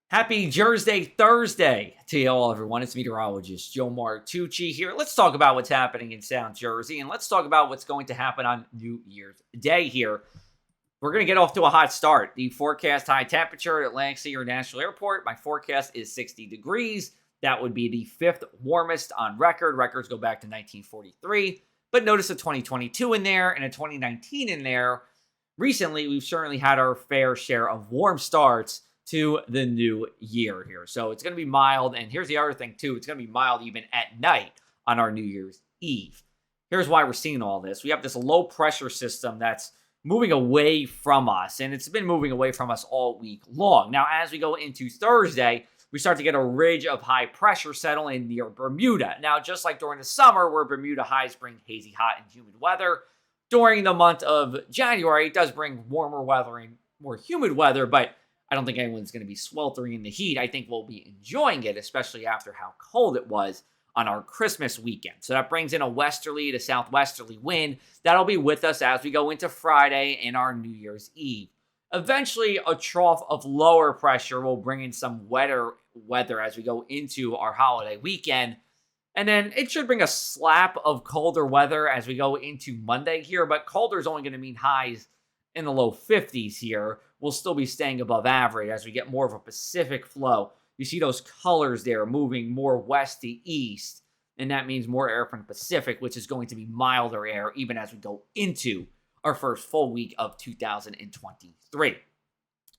Happy Jersey Thursday to you all, everyone. It's Meteorologist Joe Martucci here. Let's talk about what's happening in South Jersey, and let's talk about what's going to happen on New Year's Day here. We're going to get off to a hot start. The forecast high temperature at Atlantic City International Airport, my forecast is 60 degrees. That would be the fifth warmest on record. Records go back to 1943, but notice a 2022 in there and a 2019 in there. Recently, we've certainly had our fair share of warm starts to the new year here. So it's going to be mild. And here's the other thing, too. It's going to be mild even at night on our New Year's Eve. Here's why we're seeing all this. We have this low pressure system that's moving away from us, and it's been moving away from us all week long. Now, as we go into Thursday, we start to get a ridge of high pressure settle in near Bermuda. Now, just like during the summer, where Bermuda highs bring hazy, hot, and humid weather, during the month of January, it does bring warmer weather and more humid weather, but I don't think anyone's going to be sweltering in the heat. I think we'll be enjoying it, especially after how cold it was on our Christmas weekend. So that brings in a westerly to southwesterly wind. That'll be with us as we go into Friday and our New Year's Eve. Eventually, a trough of lower pressure will bring in some wetter weather as we go into our holiday weekend. And then it should bring a slap of colder weather as we go into Monday here. But colder is only going to mean highs in the low 50s here. We'll still be staying above average as we get more of a Pacific flow. You see those colors there moving more west to east, and that means more air from the Pacific, which is going to be milder air even as we go into our first full week of 2023.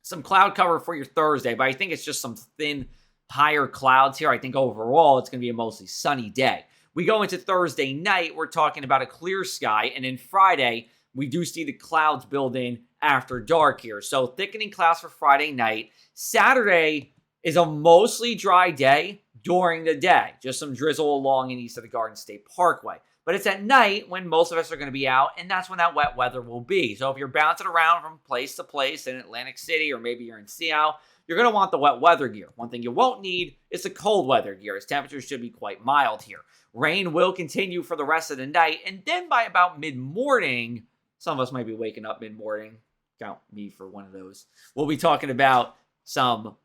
Some cloud cover for your Thursday, but I think it's just some thin, higher clouds here. I think overall it's going to be a mostly sunny day. We go into Thursday night, we're talking about a clear sky, and then Friday, we do see the clouds build in after dark here. So thickening clouds for Friday night. Saturday is a mostly dry day during the day. Just some drizzle along and east of the Garden State Parkway. But it's at night when most of us are going to be out, and that's when that wet weather will be. So if you're bouncing around from place to place in Atlantic City, or maybe you're in Seattle, you're going to want the wet weather gear. One thing you won't need is the cold weather gear, as temperatures should be quite mild here. Rain will continue for the rest of the night, and then by about mid-morning, some of us might be waking up mid-morning. Count me for one of those. We'll be talking about some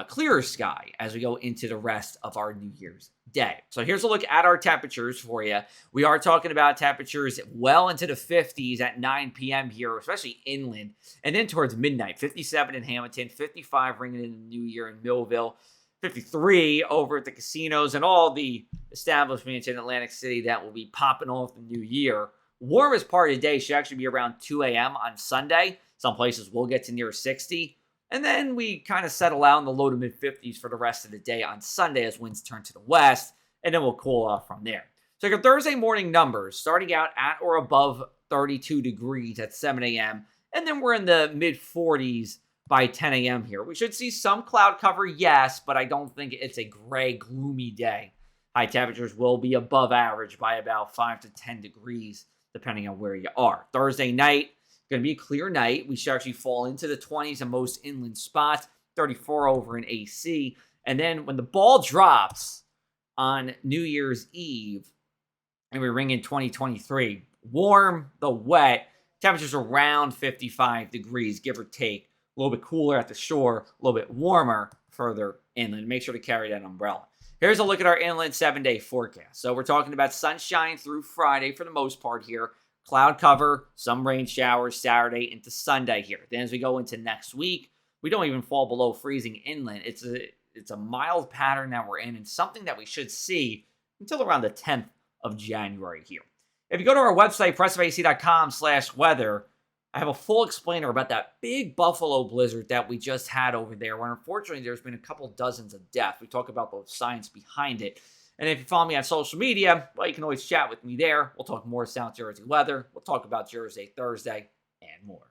clearer sky as we go into the rest of our New Year's Day. So here's a look at our temperatures for you. We are talking about temperatures well into the 50s at 9 p.m. here, especially inland. And then towards midnight, 57 in Hamilton, 55 ringing in the New Year in Millville, 53 over at the casinos and all the establishments in Atlantic City that will be popping off the new year. Warmest part of the day should actually be around 2 a.m. on Sunday. Some places will get to near 60. And then we kind of settle out in the low to mid 50s for the rest of the day on Sunday as winds turn to the west. And then we'll cool off from there. So your Thursday morning numbers starting out at or above 32 degrees at 7 a.m. And then we're in the mid 40s by 10 a.m. here. We should see some cloud cover, yes, but I don't think it's a gray, gloomy day. High temperatures will be above average by about 5 to 10 degrees, depending on where you are. Thursday night, going to be a clear night. We should actually fall into the 20s in most inland spots, 34 over in AC. And then when the ball drops on New Year's Eve, and we ring in 2023, warm, the wet, temperatures around 55 degrees, give or take. A little bit cooler at the shore, a little bit warmer further inland. Make sure to carry that umbrella. Here's a look at our inland 7-day forecast. So we're talking about sunshine through Friday for the most part here. Cloud cover, some rain showers Saturday into Sunday here. Then as we go into next week, we don't even fall below freezing inland. It's a mild pattern that we're in and something that we should see until around the 10th of January here. If you go to our website, pressofac.com/weather, I have a full explainer about that big Buffalo blizzard that we just had over there, where unfortunately there's been a couple dozens of deaths. We talk about the science behind it. And if you follow me on social media, well, you can always chat with me there. We'll talk more South Jersey weather. We'll talk about Jersey Thursday and more.